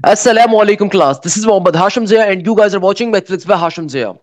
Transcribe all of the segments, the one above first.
Assalamualaikum class. This is Mohammad Hashim Zia and you guys are watching Mathematics by Hashim Zia.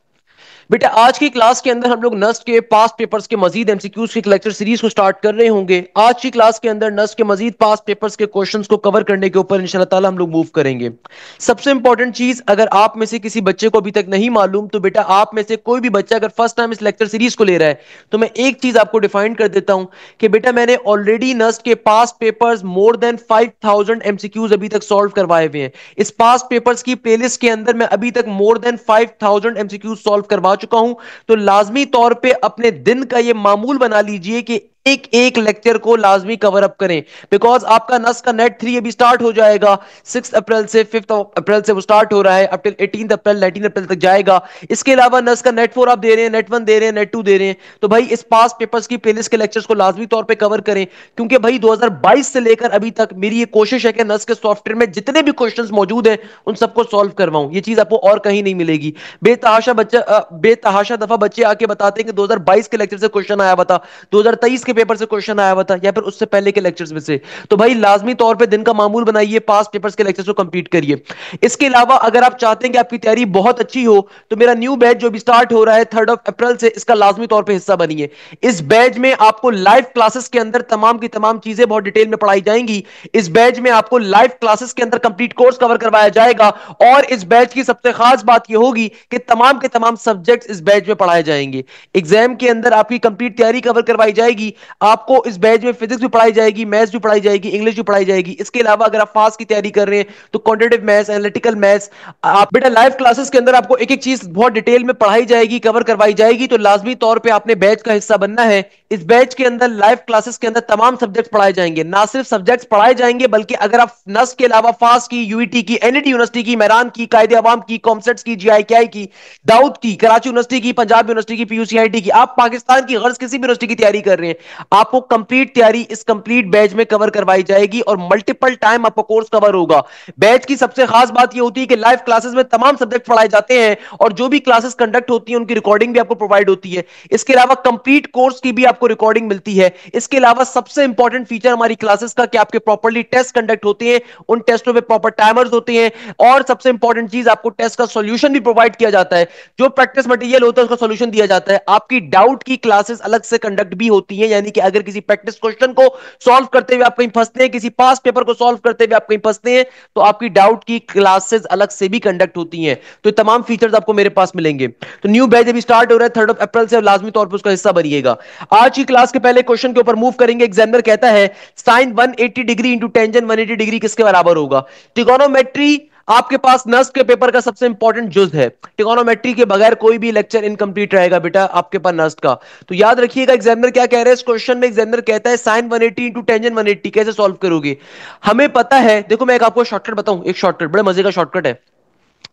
बेटा आज की class के अंदर हम लोग नस्ट के पास्ट पेपर्स के मजीद एमसीक्यूज की लेक्चर सीरीज को स्टार्ट कर रहे होंगे। आज की क्लास के अंदर नस्ट के मजीद पास्ट पेपर्स के क्वेश्चंस को कवर करने के ऊपर इंशाल्लाह ताला हम लोग मूव करेंगे। सबसे इंपॉर्टेंट चीज, अगर आप में से किसी बच्चे को अभी तक नहीं मालूम तो बेटा आप में से कोई भी बच्चा अगर फर्स्ट टाइम इस लेक्चर सीरीज को ले रहा है तो मैं एक चीज आपको डिफाइन कर देता हूं कि बेटा मैंने ऑलरेडी नस्ट के past papers more than 5000 MCQs अभी तक सॉल्व करवाए हुए हैं। इस पास्ट पेपर्स की प्लेलिस्ट के अंदर मैं अभी तक मोर देन 5000 एमसीक्यूज सॉल्व करवा चुका हूं। तो लाजमी तौर पे अपने दिन का ये मामूल बना लीजिए कि एक एक लेक्चर को लाजमी कवर अप करें, बिकॉज आपका नस का नेट 3 अभी स्टार्ट हो जाएगा। 6 अप्रैल से 5 अप्रैल से वो स्टार्ट हो रहा है, अब टिल 18 अप्रैल 19 अप्रैल तक जाएगा। इसके अलावा नस का नेट 4 आप दे रहे हैं, नेट 1 दे रहे हैं, नेट 2 दे रहे हैं। तो भाई इस पास पेपर्स की प्लेलिस्ट के लेक्चर्स को लाजमी तौर पे कवर करें, क्योंकि भाई 2022 से लेकर अभी तक मेरी ये कोशिश है कि नस के सॉफ्टवेयर में जितने भी क्वेश्चंस मौजूद हैं उन सबको सॉल्व करवाऊं। ये चीज आपको और कहीं नहीं मिलेगी। बेतहाशा दफा बच्चे आके बताते हैं कि 2022 के लेक्चर से क्वेश्चन आया हुआ था, 2023 के पेपर से क्वेश्चन आया हुआ था, या फिर उससे पहले के लेक्चर्स में से। तो भाई लाजमी तौर पे दिन का मामूल बनाइए, पास पेपर्स के लेक्चर्स को कंप्लीट करिए। इसके अलावा अगर आप चाहते हैं कि आपकी तैयारी बहुत अच्छी हो तो मेरा न्यू बैच जो भी स्टार्ट हो रहा है 3 अप्रैल से, इसका लाजमी तौर पे हिस्सा बनिए। इस बैच में आपको लाइव क्लासेस के अंदर तमाम की तमाम चीजें बहुत डिटेल में पढ़ाई जाएंगी। इस बैच में आपको लाइव क्लासेस के अंदर कंप्लीट कोर्स कवर करवाया जाएगा, और इस बैच की सबसे खास बात यह होगी कि तमाम के तमाम सब्जेक्ट्स इस बैच में पढ़ाए जाएंगे। एग्जाम के अंदर आपकी कंप्लीट तैयारी कवर करवाई जाएगी। आपको इस बैच में फिजिक्स भी पढ़ाई जाएगी, मैथ्स भी पढ़ाई जाएगी, इंग्लिश भी पढ़ाई जाएगी। इसके अलावा अगर आप फास्ट की तैयारी कर रहे हैं तो क्वांटिटेटिव मैथ्स, एनालिटिकल मैथ्स, आप बेटा लाइव क्लासेस के अंदर आपको एक एक चीज बहुत डिटेल में पढ़ाई जाएगी, कवर करवाई जाएगी। तो लाजमी तौर पे आपने बैच का हिस्सा बनना है। इस बैच के अंदर लाइव क्लासेस के अंदर तमाम सब्जेक्ट्स पढ़ाए जाएंगे। ना सिर्फ सब्जेक्ट्स पढ़ाए जाएंगे बल्कि अगर आप नस के अलावा फास्ट की, यूईटी की, एनईटी यूनिवर्सिटी की, मेहरान की, कायदे अवाम की, कॉमसेट्स की, जीआईकेआई की, दाऊद की, कराची यूनिवर्सिटी की, पंजाब यूनिवर्सिटी की, पीयूसीआईटी की, आप पाकिस्तान की गर्ज किसी भी यूनिवर्सिटी की तैयारी कर रहे हैं, आपको कंप्लीट तैयारी इस कंप्लीट बैच में कवर करवाई जाएगी और मल्टीपल टाइम आपका कोर्स कवर होगा। बैच की सबसे खास बात यह होती है कि लाइव क्लासेस में तमाम सब्जेक्ट पढ़ाए जाते हैं और जो भी क्लासेस कंडक्ट होती है उनकी रिकॉर्डिंग भी आपको प्रोवाइड होती है। इसके अलावा कंप्लीट कोर्स की भी आपको रिकॉर्डिंग मिलती है। इसके अलावा सबसे इंपॉर्टेंट फीचर हमारी क्लासेस का कि आपके प्रॉपर्ली टेस्ट कंडक्ट होते हैं, उन टेस्टों पे प्रॉपर टाइमर्स होते हैं, और सबसे इंपॉर्टेंट चीज आपको टेस्ट का सॉल्यूशन भी प्रोवाइड किया जाता है। जो प्रैक्टिस मटेरियल होता है उसका सॉल्यूशन दिया जाता है। आपकी डाउट की क्लासेस अलग से कंडक्ट भी होती है, यानी कि अगर किसी प्रैक्टिस क्वेश्चन को सॉल्व करते हुए आप कहीं फंसते हैं, किसी पास पेपर को सॉल्व करते हुए आप कहीं फंसते हैं, तो आपकी डाउट की क्लासेस अलग से भी कंडक्ट होती हैं। तो तमाम फीचर्स आपको मेरे पास मिलेंगे। तो न्यू बैच अभी स्टार्ट हो रहा है 3 अप्रैल से, लाजमी तौर पर उसका हिस्सा बनिएगा। आज की क्लास के पहले क्वेश्चन के ऊपर मूव करेंगे। एग्जामिनर कहता है sine 180 degree into tangent 180 degree किसके बराबर होगा? ट्रिगोनोमेट्री आपके पास नस्ट के पेपर का सबसे इंपॉर्टेंट जुज है। ट्रिगोनोमेट्री के बगैर कोई भी लेक्चर इनकम्प्लीट रहेगा बेटा आपके पास नस्ट का। तो याद रखिएगा एग्जामिनर क्या कह रहे हैं इस क्वेश्चन में। एग्जामिनर कहता है साइन 180 इंटू टेंजेंट 180 कैसे सॉल्व करोगे? हमें पता है, देखो मैं एक आपको शॉर्टकट बताऊं, एक शॉर्टकट बड़े मजे का शॉर्टकट है।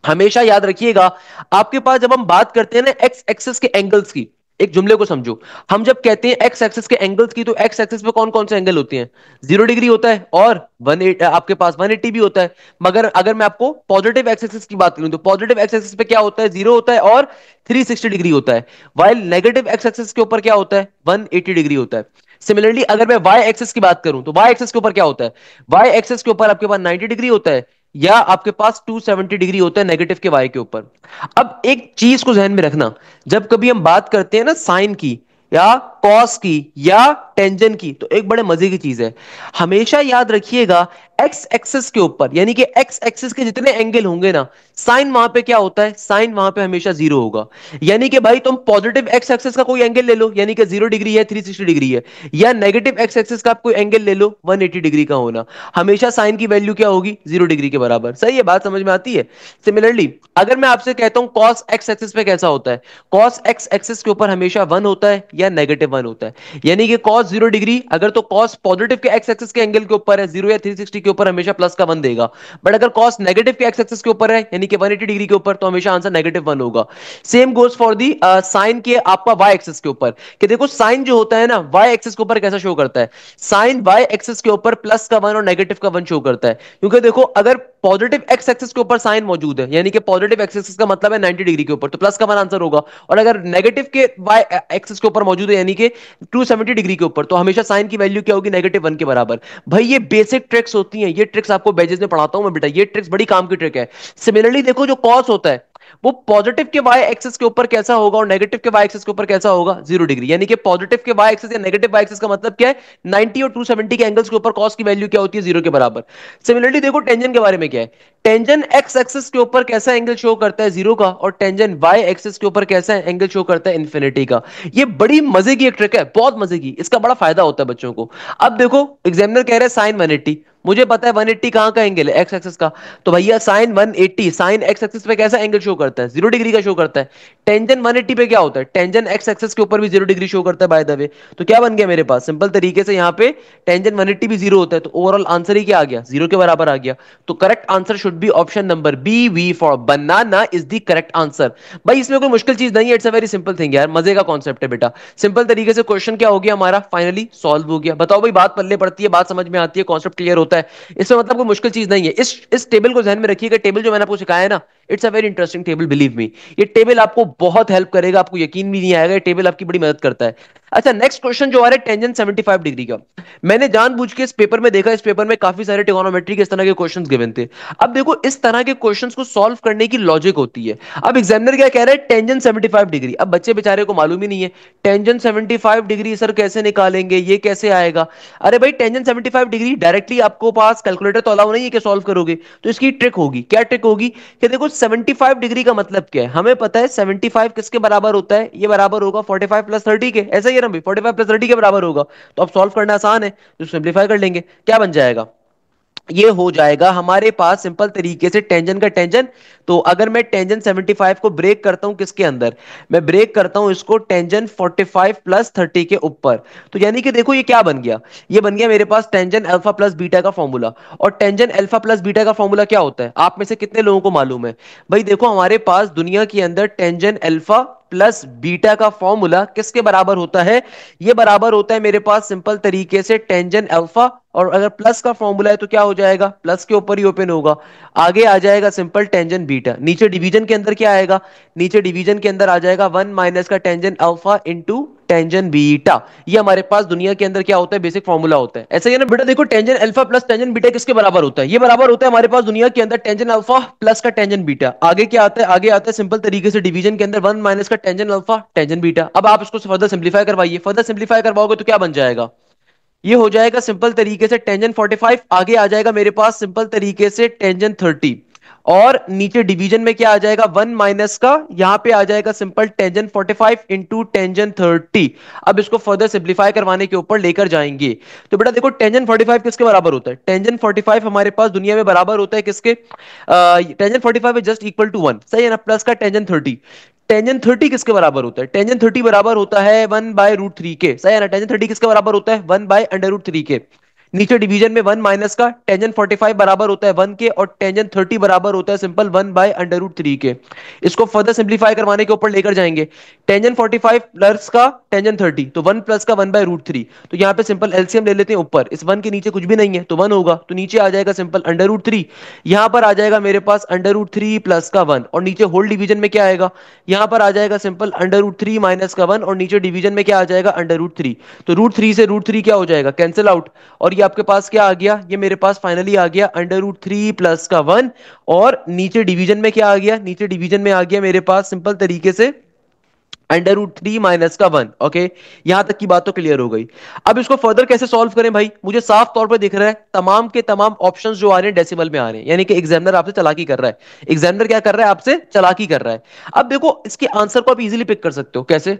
हमेशा याद रखिएगा आपके पास जब हम बात करते हैं ना एक्स एक्सिस के एंगल्स की, एक जुमले को समझो। हम जब कहते हैं एक्स एक्सिस के एंगल्स की, तो एक्स एक्सिस पे कौन कौन से एंगल होते हैं? 0 डिग्री होता है और 180 आपके पास 180 भी होता है। मगर अगर मैं आपको पॉजिटिव एक्स एक्सिस की बात करूं तो पॉजिटिव एक्स एक्सिस पे क्या होता है? 0 होता है और 360 डिग्री होता है। वाइल नेगेटिव एक्स एक्सिस के ऊपर क्या होता है? 180 डिग्री होता है। सिमिलरली अगर मैं वाई एक्सिस की बात करूं तो वाई एक्सिस के ऊपर क्या होता है? वाई एक्सिस के ऊपर आपके पास 90 डिग्री होता है, या आपके पास 270 डिग्री होता है नेगेटिव के वाई के ऊपर। अब एक चीज को ध्यान में रखना, जब कभी हम बात करते हैं ना साइन की या कॉस की या टेंजेंट की, तो एक बड़े मजे की चीज है, हमेशा याद रखिएगा एक्स एक्सिस के ऊपर, यानी कि एक्स एक्सिस के जितने एंगल होंगे ना, साइन वहां पे क्या होता है? साइन वहां पे हमेशा 0 होगा। यानी कि भाई तुम पॉजिटिव एक्स एक्सिस का कोई एंगल ले लो, यानी कि 0 डिग्री है, 360 डिग्री है, या नेगेटिव एक्स एक्सिस का आप कोई एंगल ले लो 180 डिग्री का होना, हमेशा साइन की वैल्यू क्या होगी? 0 डिग्री के बराबर। सही है, बात समझ में आती है? सिमिलरली अगर मैं आपसे कहता हूं कॉस एक्स एक्सिस पे कैसा होता है, कॉस एक्स एक्सिस के ऊपर हमेशा 1 होता है या नेगेटिव 1 होता है। यानी कि कॉस 0 डिग्री अगर तो कॉस पॉजिटिव के एक्स एक्सिस के एंगल के ऊपर है 0 या 360 के ऊपर, हमेशा प्लस का 1 देगा। बट अगर कॉस नेगेटिव के एक्स एक्सिस के ऊपर है यानी कि 180 डिग्री के ऊपर, तो हमेशा आंसर नेगेटिव 1 होगा। Same goes for the sine के आपका वाई एक्सिस के ऊपर, कि देखो साइन जो होता है ना वाई एक्सिस के ऊपर कैसा शो करता है? साइन वाई एक्सिस के ऊपर प्लस का 1 और नेगेटिव का 1 शो करता है। क्योंकि देखो अगर पॉजिटिव एक्स एक्सिस के ऊपर साइन मौजूद है, यानी कि पॉजिटिव एक्स एक्सिस का मतलब है 90 डिग्री के ऊपर, तो प्लस का वन आंसर होगा। और अगर नेगेटिव के वाई एक्सिस के ऊपर मौजूद है यानी कि 270 डिग्री के ऊपर, तो हमेशा साइन की वैल्यू क्या होगी, -1 के बराबर। भाई ये बेसिक ट्रिक्स होती हैं, ये ट्रिक्स आपको बेजिस में पढ़ाता हूं मैं बेटा, ये ट्रिक्स बड़ी काम की ट्रिक है। सिमिलरली देखो जो कॉस होता है वो पॉजिटिव के वाई एक्सिस के ऊपर कैसा होगा और नेगेटिव के वाई एक्सिस के ऊपर कैसा होगा, 0 डिग्री। यानी कि पॉजिटिव के वाई एक्सिस या नेगेटिव वाई एक्सिस का मतलब क्या है, 90 और 270 के एंगल्स के ऊपर कॉस की वैल्यू क्या होती है, 0 के बराबर। सिमिलरली देखो टेंजन के बारे में क्या है, टेंजन एक्स एक्सिस के ऊपर कैसा एंगल शो करता है, 0 का, और टेंजन वाई एक्सिस के ऊपर कैसा एंगल शो करता है, इन्फिनिटी का। ये बड़ी मजे की एक ट्रिक है, बहुत मजे की, इसका बड़ा फायदा होता है बच्चों को। अब देखो एग्जामिनर कह रहे हैं साइन 180, मुझे पता है 180 कहां का एंगल है, एक्स एक्सिस का, तो भैया साइन 180 साइन एक्स एक्सिस पे कैसा एंगल शो करता है, 0 डिग्री का शो करता है। टेंजन 180 पे क्या होता है, टेंजन एक्स एक्सिस के ऊपर भी 0 डिग्री शो करता है बाय द वे। तो क्या बन गया मेरे पास, सिंपल तरीके से यहाँ पे टेंजन 180 भी 0 होता है, तो ओवरऑल आंसर ही क्या आ गया, 0 के बराबर आ गया। तो correct answer should be option number B, B for banana is the correct answer. भाई इसमें कोई मुश्किल चीज नहीं है, it's a very simple thing यार, मजे का कॉन्सेप्ट है बेटा। सिंपल तरीके से क्वेश्चन क्या हो गया हमारा, फाइनली सॉल्व हो गया। बताओ भाई, बात पल्ले पड़ती है, बात समझ में आती है, कॉन्सेप्ट क्लियर होता है, इसमें मतलब कोई मुश्किल चीज नहीं है। इस टेबल को ध्यान में रखिएगा, टेबल जो मैंने आपको सिखाया है ना, it's a very interesting table, believe me. ये टेबल आपको बहुत हेल्प करेगा, आपको यकीन भी नहीं आएगा, ये टेबल आपकी बड़ी मदद करता है। अच्छा नेक्स्ट क्वेश्चन जो आ रहा है टेंजेंट 75 डिग्री का, मैंने जानबूझ के इस पेपर में देखा, इस पेपर में काफी सारे ट्रिगोनोमेट्री के इस तरह के क्वेश्चंस गिवन थे। अब देखो इस तरह के क्वेश्चंस को सॉल्व करने की लॉजिक होती है। अब एग्जामिनर क्या कह रहा है, टेंजेंट 75 डिग्री, अब बच्चे बेचारे को मालूम ही नहीं है टेंजेंट 75 डिग्री सर कैसे निकालेंगे, ये कैसे आएगा। अरे भाई टेंजेंट 75 डिग्री डायरेक्टली आपको पास कैलकुलेटर तो अलाउ नहीं है कि सॉल्व करोगे, तो इसकी ट्रिक होगी, क्या ट्रिक होगी कि देखो 75 डिग्री का मतलब क्या है, हमें पता है 75 किसके बराबर होता है, ये बराबर होगा 45 प्लस 30 के, ऐसा ही है ना भाई, 45 प्लस 30 के बराबर होगा। तो अब सॉल्व करना आसान है, तो सिंपलीफाई कर लेंगे, क्या बन जाएगा, ये हो जाएगा हमारे पास सिंपल तरीके से टेंजन का टेंजन। तो अगर मैं टेंजन 75 को ब्रेक करता हूं किसके अंदर, मैं ब्रेक करता हूं इसको टेंजन 45 प्लस 30 के ऊपर, तो यानी कि देखो ये क्या बन गया, ये बन गया मेरे पास टेंजन अल्फा प्लस बीटा का फॉर्मूला। और टेंजन अल्फा प्लस बीटा का फॉर्मूला क्या होता है, आप में से कितने लोगों को मालूम है। भाई देखो हमारे पास दुनिया के अंदर टेंजन अल्फा प्लस बीटा का फॉर्मूला किसके बराबर होता है, ये बराबर होता है मेरे पास सिंपल तरीके से टेंजन अल्फा, और अगर प्लस का फॉर्मूला है तो क्या हो जाएगा, प्लस के ऊपर ही ओपन होगा, आगे आ जाएगा सिंपल टेंजन बीटा, नीचे डिवीजन के अंदर क्या आएगा, नीचे डिवीजन के अंदर आ जाएगा 1 माइनस का tangent alpha into tangent beta. ये हमारे पास दुनिया के अंदर क्या होता है, बेसिक फॉर्मूला होता है। ऐसा ही है ना बेटा, देखो tangent alpha plus tangent beta किसके बराबर होता है, ये बराबर होता है हमारे पास दुनिया के अंदर टेंजन अल्फा प्लस का टेंजन बीटा। आगे क्या आता है, आगे आता है सिंपल तरीके से डिवीजन के अंदर 1 माइनस का टेंजन अल्फा टेंजन बीटा। अब आप इसको फर्दर सिंप्लीफाई करवाइए, फर्दर सिंप्लीफाई करवाओगे तो क्या बन जाएगा, ये हो जाएगा सिंपल तरीके से टेंजन 45, आगे आ जाएगा मेरे पास सिंपल तरीके से टेंजन 30, और नीचे डिवीजन में क्या आ जाएगा 1 माइनस का, यहां पे आ जाएगा सिंपल टेंजन 45 इंटू टेंजन 30। अब इसको फर्दर सिंप्लीफाई करवाने के ऊपर लेकर जाएंगे, तो बेटा देखो टेंजन 45 किसके बराबर होता है, टेंजन 45 हमारे पास दुनिया में बराबर होता है किसके, tangent 45 is just equal to 1, सही है ना, प्लस का टेंजन 30। टेंजन 30 किसके बराबर होता है, टेंजन 30 बराबर होता है 1/√3 के, सही है ना, टेंजन 30 किसके बराबर होता है 1/√3 के। नीचे डिवीजन में 1 माइनस का टेंजन 45 बराबर होता है 1 के, और टेंजन 30 बराबर होता है सिंपल 1/√3 के। इसको फर्दर सिंप्लीफाई करवाने के ऊपर लेकर जाएंगे, टेंजन 45 प्लस का टेंजन 30, तो 1 प्लस का 1/√3, तो यहाँ पे सिंपल एलसीएम ले लेते हैं, ऊपर इस 1 के नीचे कुछ भी नहीं है तो 1 होगा, तो नीचे आ जाएगा सिंपल √3, यहां पर आ जाएगा मेरे पास √3 प्लस का 1, और नीचे होल डिवीजन में क्या आएगा, यहां पर आ जाएगा सिंपल √3 माइनस का 1, और नीचे डिवीजन में क्या आ जाएगा √3, तो √3 से √3 क्या हो जाएगा, कैंसिल आउट, और ये आपके पास क्या आ गया, ये मेरे पास फाइनली आ गया √3 प्लस का 1, और नीचे डिवीजन में क्या आ गया, नीचे डिवीजन में आ गया मेरे पास सिंपल तरीके से √3 माइनस का 1। ओके, यहां तक की बात तो क्लियर हो गई। अब इसको फर्दर कैसे सॉल्व करें भाई, मुझे साफ तौर पर दिख रहा है तमाम के तमाम ऑप्शंस जो आ रहे हैं डेसिमल में आ रहे हैं, यानी कि एग्जामिनर आपसे चालाकी कर रहा है, एग्जामिनर क्या कर रहा है, आपसे चालाकी कर रहा है। अब देखो इसके आंसर को आप इजीली पिक कर सकते हो, कैसे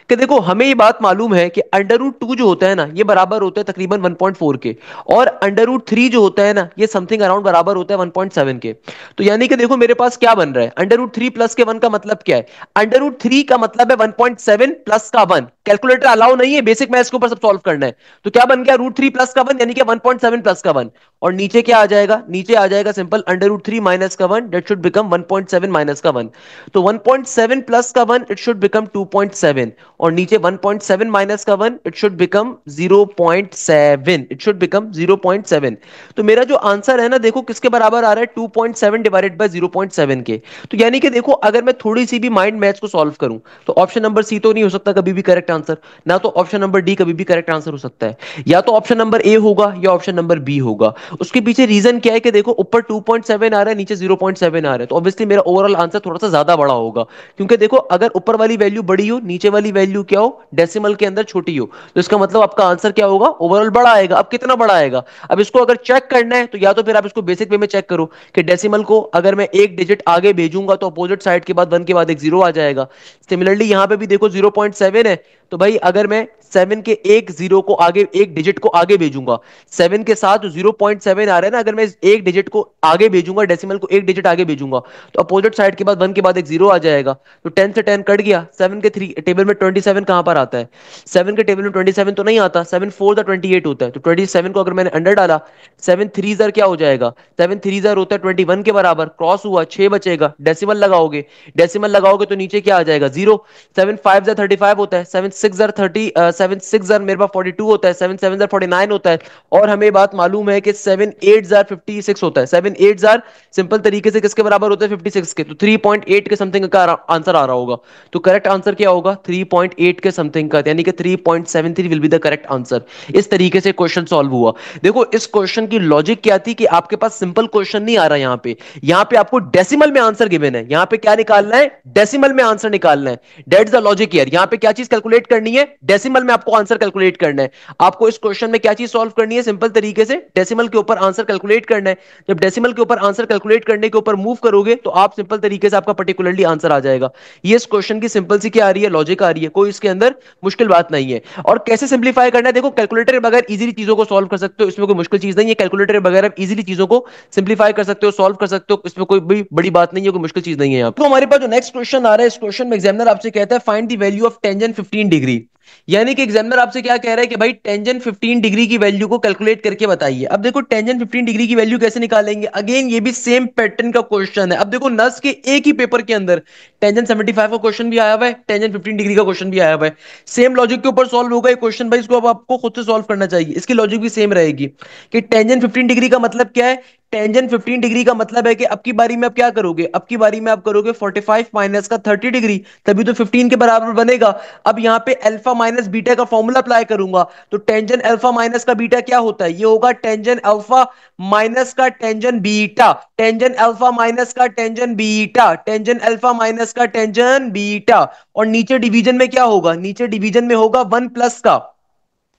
कि देखो हमें ये बात मालूम है कि √2 जो होता है ना, ये बराबर होता है तकरीबन 1.4 के, और √3 जो होता है ना, ये समथिंग अराउंड बराबर होता है 1.7 के। तो यानी कि देखो मेरे पास क्या बन रहा है, √3 प्लस के 1 का मतलब क्या है, √3 का मतलब है 1.7 प्लस का 1, कैलकुलेटर अलाउ नहीं है, बेसिक मैथ्स के ऊपर सब सॉल्व करना है। तो क्या बन गया, √3 + का 1 यानी कि 1.7 + का 1। और नीचे क्या आ जाएगा, नीचे आ जाएगा सिंपल √3 - का 1, दैट शुड बिकम 1.7 - का 1। तो 1.7 + का 1 इट शुड बिकम 2.7, और नीचे 1.7 - का 1 it should become 0.7, it should become 0.7। तो मेरा जो आंसर है ना, देखो किसके बराबर आ रहा है, 2.7 डिवाइडेड बाय 0.7 के। तो यानी कि देखो अगर मैं थोड़ी सी भी माइंड मैथ्स को सॉल्व करूं, तो ऑप्शन नंबर सी तो नहीं हो सकता कभी भी करेक्ट आंसर, ना तो ऑप्शन नंबर डी कभी भी करेक्ट आंसर हो सकता है। या तो ऑप्शन नंबर ए होगा या ऑप्शन नंबर बी होगा। उसके पीछे रीजन क्या है कि देखो ऊपर 2.7 आ रहा है, नीचे 0.7 आ रहा है, तो ऑब्वियसली मेरा ओवरऑल आंसर थोड़ा सा ज्यादा बड़ा होगा। क्योंकि देखो अगर ऊपर वाली वैल्यू बड़ी हो, नीचे वाली वैल्यू क्या हो, डेसिमल के अंदर छोटी हो, तो इसका मतलब आपका आंसर क्या होगा, ओवरऑल बड़ा आएगा। अब कितना बड़ा आएगा, अब इसको अगर चेक करना है तो या तो फिर आप इसको बेसिक वे में चेक करो कि डेसिमल को अगर मैं एक डिजिट आगे भेजूंगा तो अपोजिट साइड के बाद 1 के बाद एक 0 आ जाएगा। सिमिलरली यहां पे भी देखो 0.7 है, तो भाई अगर मैं 7 के एक जीरो को आगे, एक डिजिट को आगे भेजूंगा, 7 के साथ 0.7 आ रहा है ना, अगर मैं एक डिजिट को आगे भेजूंगा, डेसिमल को एक डिजिट आगे भेजूंगा, तो अपोजिट साइड के बाद 1 के बाद एक 0 आ जाएगा। तो 10 से 10 कट गया, 7 के थ्री टेबल में 27 कहां पर आता है, 7 के टेबल में 27 तो नहीं आता, 7 4 द 28 होता है। तो 27 को अगर मैंने अंडर डाला, 7 3 ज़र क्या हो जाएगा, 7 3 ज़र होता है 21 के बराबर, क्रॉस हुआ 6 बचेगा, डेसिमल लगाओगे, डेसिमल लगाओगे तो नीचे क्या आ जाएगा, 0। 7 5 ज़र 35 होता है, 7 6 ज़र 30, 7 6 ज़र मेरे पास 42 होता है, 7 7 ज़र 49 होता है। और हमें बात मालूम है कि 7 8 ज़र 56 होता है, 7 8 ज़र सिंपल तरीके से किसके बराबर होता है, 56 के। तो 3.8 के समथिंग का आंसर आ रहा होगा। तो करेक्ट आंसर क्या होगा, 3.8 के समथिंग का, यानी कि 3.73 will be the correct answer. इस तरीके से क्वेश्चन सॉल्व हुआ। देखो इस क्वेश्चन की लॉजिक क्या थी कि आपके पास सिंपल क्वेश्चन नहीं आ रहा, यहां पे आपको डेसिमल में आंसर गिवन है, यहां पे क्या निकालना है, डेसिमल में आंसर निकालना है। That's the logic here. यहां पे क्या चीज कैलकुलेट करनी है, डेसिमल में आपको आंसर कैलकुलेट करना है। आपको इस क्वेश्चन में क्या चीज सॉल्व करनी है, सिंपल तरीके से डेसिमल के ऊपर आंसर कैलकुलेट करना है। जब डेसिमल के ऊपर आंसर कैलकुलेट करने के ऊपर मूव करोगे तो आप सिंपल तरीके से आपका पर्टिकुलरली आंसर आ जाएगा। ये इस क्वेश्चन की सिंपल सी क्या आ रही है, लॉजिक आ रही है, कोई इसके अंदर मुश्किल बात नहीं है। और कैसे सिंप्लीफाई करना है, देखो कैलकुलेटर के बगैर इजीली चीजों को सॉल्व कर सकते हो, इसमें कोई मुश्किल चीज नहीं है। कैलकुलेटर के बगैर आप इजीली चीजों को सिंप्लीफाई कर सकते हो, सॉल्व कर सकते हो, इसमें कोई भी बड़ी बात नहीं है, कोई मुश्किल चीज नहीं है। यहाँ तो हमारे पास जो नेक्स्ट क्वेश्चन आ रहा है, इस क्वेश्चन में एग्जामिनर आपसे कहता है find the value of tangent 15 degree. यानी कि एग्जामिनर आपसे क्या कह रहा है कि भाई टेंजेंट 15 डिग्री की वैल्यू को कैलकुलेट करके बताइए। अब देखो टेंजेंट 15 डिग्री की वैल्यू कैसे निकालेंगे, अगेन ये भी सेम पैटर्न का क्वेश्चन है। अब देखो नस के एक ही पेपर के अंदर टेंजेंट 75 का क्वेश्चन भी आया हुआ है, टेंजेंट 15 डिग्री का क्वेश्चन भी आया हुआ है। सेम लॉजिक के ऊपर सॉल्व होगा ये क्वेश्चन, भाई इसको अब आपको खुद से सॉल्व करना चाहिए। इसकी लॉजिक भी सेम रहेगी कि टेंजेंट 15 डिग्री का मतलब क्या है, टेंजेंट 15 डिग्री का मतलब है कि अब की बारी में आप क्या करोगे, अब की बारी में आप करोगे 45 माइनस का 30 डिग्री, तभी तो 15 के बराबर बनेगा। अब यहां पे अल्फा माइनस बीटा का फॉर्मूला अप्लाई करूंगा, तो टेंजेंट अल्फा माइनस का बीटा क्या होता है, ये होगा टेंजेंट अल्फा माइनस का tangent beta, tangent alpha minus का tangent beta, tangent alpha minus का टेंजेंट बीटा। और नीचे डिवीजन में क्या होगा, नीचे डिवीजन में होगा 1 प्लस का,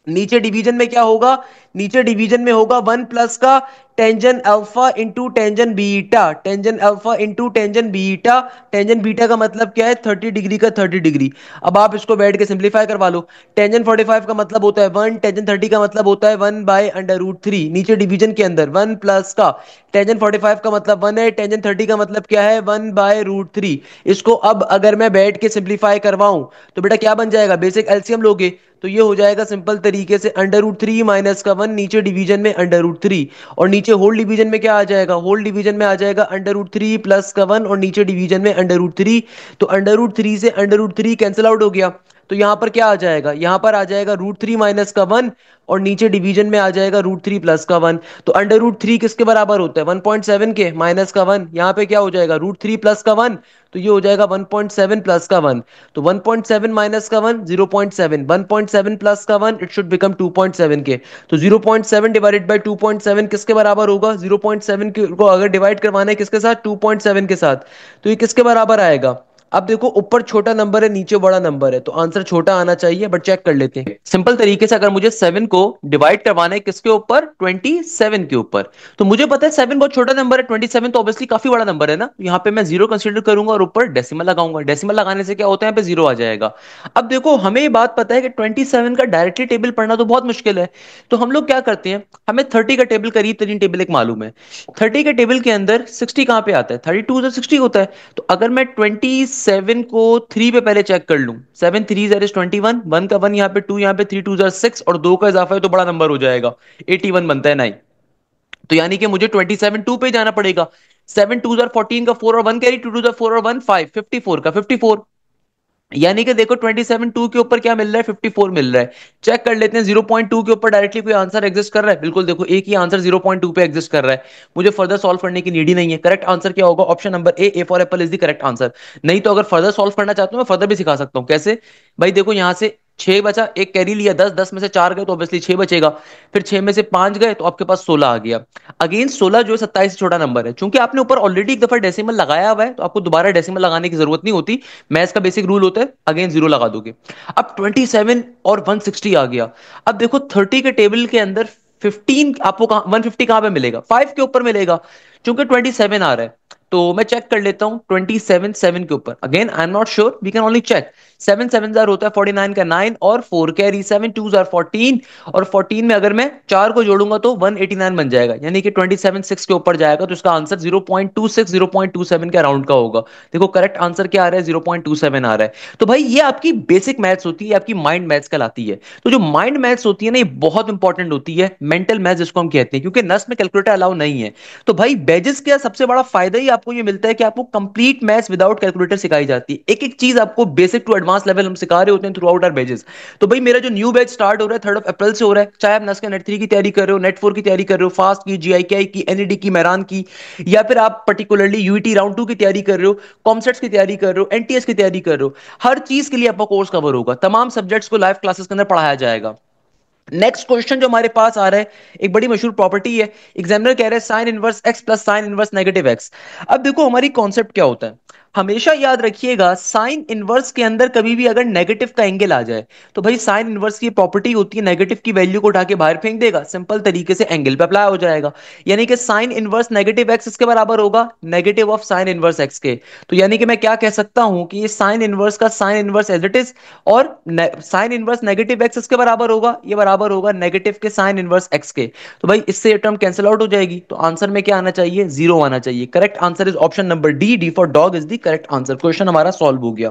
नीचे डिवीजन में क्या होगा, नीचे डिवीजन में होगा 1 प्लस का tangent alpha into tangent beta, tangent alpha into tangent beta. Tangent beta का मतलब क्या है, 30 डिग्री का 30 डिग्री। अब आप इसको बैठ के सिंप्लीफाई करवा लो। टेंजेंट 45 का मतलब होता है 1, टेंजेंट 30 का मतलब होता है 1/√3। नीचे डिवीजन के अंदर 1 प्लस का टेंजेंट 45 का मतलब 1 है, टेंजेंट 30 का मतलब क्या है, 1/√3। इसको अब अगर मैं बैठ के सिंप्लीफाई करवाऊं तो बेटा क्या बन जाएगा, बेसिक एलसीएम लोगे तो ये हो जाएगा सिंपल तरीके से √3 माइनस का 1, नीचे डिवीजन में √3, और नीचे होल डिवीजन में क्या आ जाएगा, होल डिवीजन में आ जाएगा √3 प्लस का 1, और नीचे डिवीजन में √3। तो √3 से √3 कैंसिल आउट हो गया, तो यहां पर क्या आ जाएगा, यहां पर आ जाएगा √3 माइनस का 1, और नीचे डिवीजन में आ जाएगा √3 प्लस का 1। तो √3 किसके बराबर होता है, 1.7 के, माइनस का 1, यहाँ पे क्या हो जाएगा √3 प्लस का 1, तो ये हो जाएगा 1.7 प्लस का 1। तो 1.7 माइनस का 1 0.7, 1.7 प्लस का 1 इट शुड बिकम 2.7 के। तो 0.7 डिवाइडेड बाय 2.7 किसके बराबर होगा, 0.7 को अगर डिवाइड करवाना है किसके साथ, 2.7 के साथ, तो ये किसके बराबर आएगा। अब देखो ऊपर छोटा नंबर है, नीचे बड़ा नंबर है, तो आंसर छोटा आना चाहिए, बट चेक कर लेते हैं सिंपल तरीके से। अगर मुझे 7 को डिवाइड करवाना है किसके ऊपर, 27 के ऊपर, तो मुझे पता है 7 बहुत छोटा नंबर है, 27 तो ऑब्वियसली काफी बड़ा नंबर है ना, यहाँ पे मैं 0 कंसीडर करूंगा और ऊपर डेसिमल लगाऊंगा। डेसिमल लगाने से क्या होता है, यहाँ पे 0 आ जाएगा। अब देखो हमें ये बात पता है कि 27 का डायरेक्टली टेबल पढ़ना तो बहुत मुश्किल है, तो हम लोग क्या करते हैं, हमें 30 का टेबल करीब तरीन टेबल एक मालूम है। 30 के टेबल के अंदर 60 कहाँ पे आता है, 32 तो 60 होता है। तो अगर मैं 27 को 3 पे पहले चेक कर लूं। 7 3 ज़र इज 21, 1 का 1 यहाँ पे, 2 यहाँ पे, 3 2 ज़र 6 और 2 का इजाफा है तो बड़ा नंबर हो जाएगा, 81 बनता है 9। तो यानी कि मुझे 27 2 पे जाना पड़ेगा। 7 2 ज़र 14 का 4 और 1 कैरी, 2 2 ज़र 4 और 1 5, 54 का 54। यानी कि देखो 27 2 के ऊपर क्या मिल रहा है, 54 मिल रहा है। चेक कर लेते हैं 0.2 के ऊपर डायरेक्टली कोई आंसर एग्जिस्ट कर रहा है। बिल्कुल, देखो एक ही आंसर 0.2 पे एग्जिस्ट कर रहा है, मुझे फर्दर सॉल्व करने की नीड ही नहीं है। करेक्ट आंसर क्या होगा, option number A for Apple is the correct answer. नहीं तो अगर फर्दर सॉल्व करना चाहता हूं मैं फर्दर भी सिखा सकता हूं। कैसे भाई, देखो यहां से 6 बचा, एक कैरी लिया, 10 10 में से 4 गए तो ऑब्वियसली 6 बचेगा। फिर 6 में से 5 गए तो आपके पास 16 आ गया। अगेन 16 जो है 27 से छोटा नंबर है। चूंकि आपने ऊपर ऑलरेडी एक दफा डेसिमल लगाया हुआ है तो आपको दोबारा डेसिमल लगाने की जरूरत नहीं होती। मैथ्स का बेसिक रूल होता है, अगेन जीरो लगा दोगे। अब 27 और 160 आ गया। अब देखो 30 के टेबल के अंदर 15 आपको कहां, 150 कहां पे मिलेगा, 5 के ऊपर मिलेगा। चूंकि 27 आ रहा है तो मैं चेक कर लेता हूं 27 7 के ऊपर। Again I am not sure, we can only check. 7 7 जार होता है 49 का 9 और 4 कैरी, 7 2 जार 14 और 14 में अगर मैं 4 को जोड़ूंगा तो 189 बन जाएगा, यानी कि 27 6 के ऊपर जाएगा। तो इसका आंसर 0.26 0.27 के अराउंड का होगा। देखो करेक्ट आंसर क्या आ रहा है, 0.27 आ रहा है। तो भाई ये आपकी बेसिक मैथ्स होती है, आपकी माइंड मैथ्स कहलाती है। तो जो माइंड मैथ्स होती है ना, ये बहुत इंपॉर्टेंट होती है, मेंटल मैथ्स जिसको हम कहते हैं, क्योंकि नस में कैलकुलेटर अलाउ नहीं है। तो भाई बेजिस का सबसे बड़ा फायदा ही आपको ये मिलता है कि आपको कंप्लीट मैथ्स विदाउट कैलकुलेटर सिखाई जाती है। एक एक चीज आपको बेसिक टू एडवांस लेवल हम सिखा रहे होते हैं थ्रू आउट आवर बेजिस। तो भाई मेरा जो न्यू बैच स्टार्ट हो रहा है 3 अप्रैल से हो रहा है, चाहे आप नस के नेट 3 की तैयारी कर रहे हो, नेट 4 की तैयारी कर रहे हो, फास्ट की, जीआईके की, एनईडी की, मैरान की, या फिर आप पर्टिकुलरली यूईटी राउंड 2 की तैयारी कर रहे हो, कॉमसेट्स की तैयारी कर रहे हो, एनटीएस की तैयारी कर रहे हो, हर चीज के लिए आपका कोर्स कवर होगा। तमाम सब्जेक्ट्स को लाइव क्लासेस के अंदर पढ़ाया जाएगा। नेक्स्ट क्वेश्चन जो हमारे पास आ रहा है, एक बड़ी मशहूर प्रॉपर्टी है। एग्जामिनर कह रहे हैं sine inverse x plus sign inverse negative x. अब देखो हमारी कॉन्सेप्ट क्या होता है, हमेशा याद रखिएगा साइन इनवर्स के अंदर कभी भी अगर नेगेटिव का एंगल आ जाए तो भाई साइन इनवर्स की प्रॉपर्टी होती है नेगेटिव की वैल्यू को उठा के बाहर फेंक देगा, सिंपल तरीके से एंगल पे अप्लाई हो जाएगा। यानी कि साइन इनवर्स नेगेटिव एक्स इसके बराबर होगा negative of sine inverse x के। तो यानी कि मैं क्या कह सकता हूं कि ये साइन इनवर्स का sine inverse as it is, और साइन इनवर्स नेगेटिव एक्स इसके बराबर होगा, ये बराबर होगा नेगेटिव के साइन इनवर्स एक्स के। तो भाई इससे ये टर्म कैंसिल आउट हो जाएगी, तो आंसर में क्या आना चाहिए, जीरो आना चाहिए। Correct answer is option number D, D for dog is the correct answer. Question हमारा सॉल्व हो गया।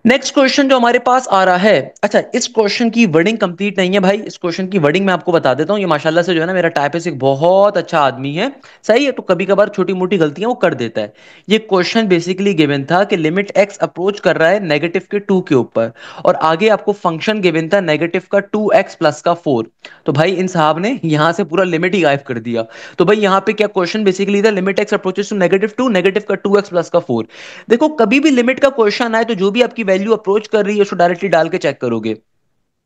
नेक्स्ट क्वेश्चन जो हमारे पास आ रहा है, अच्छा इस क्वेश्चन की वर्डिंग कंप्लीट नहीं है भाई, इस क्वेश्चन की वर्डिंग मैं आपको बता देता हूं। ये माशाल्लाह से जो है ना मेरा टाइपिस्ट एक बहुत अच्छा आदमी है, सही है, तो कभी कभार छोटी मोटी गलतियां वो कर देता है। ये क्वेश्चन बेसिकली गिवन था कि लिमिट एक्स अप्रोच कर रहा है नेगेटिव के 2 के ऊपर, और आगे आपको फंक्शन गिवन था नेगेटिव का 2x प्लस का 4। तो भाई इन साहब ने यहां से पूरा लिमिट ही गायब कर दिया। तो भाई यहाँ पे क्या क्वेश्चन बेसिकली था, limit x approaches to negative 2, negative का 2x प्लस का 4। देखो कभी भी लिमिट का क्वेश्चन आए तो जो भी आपकी वैल्यू अप्रोच कर रही है उसको डायरेक्टली डाल के चेक करोगे।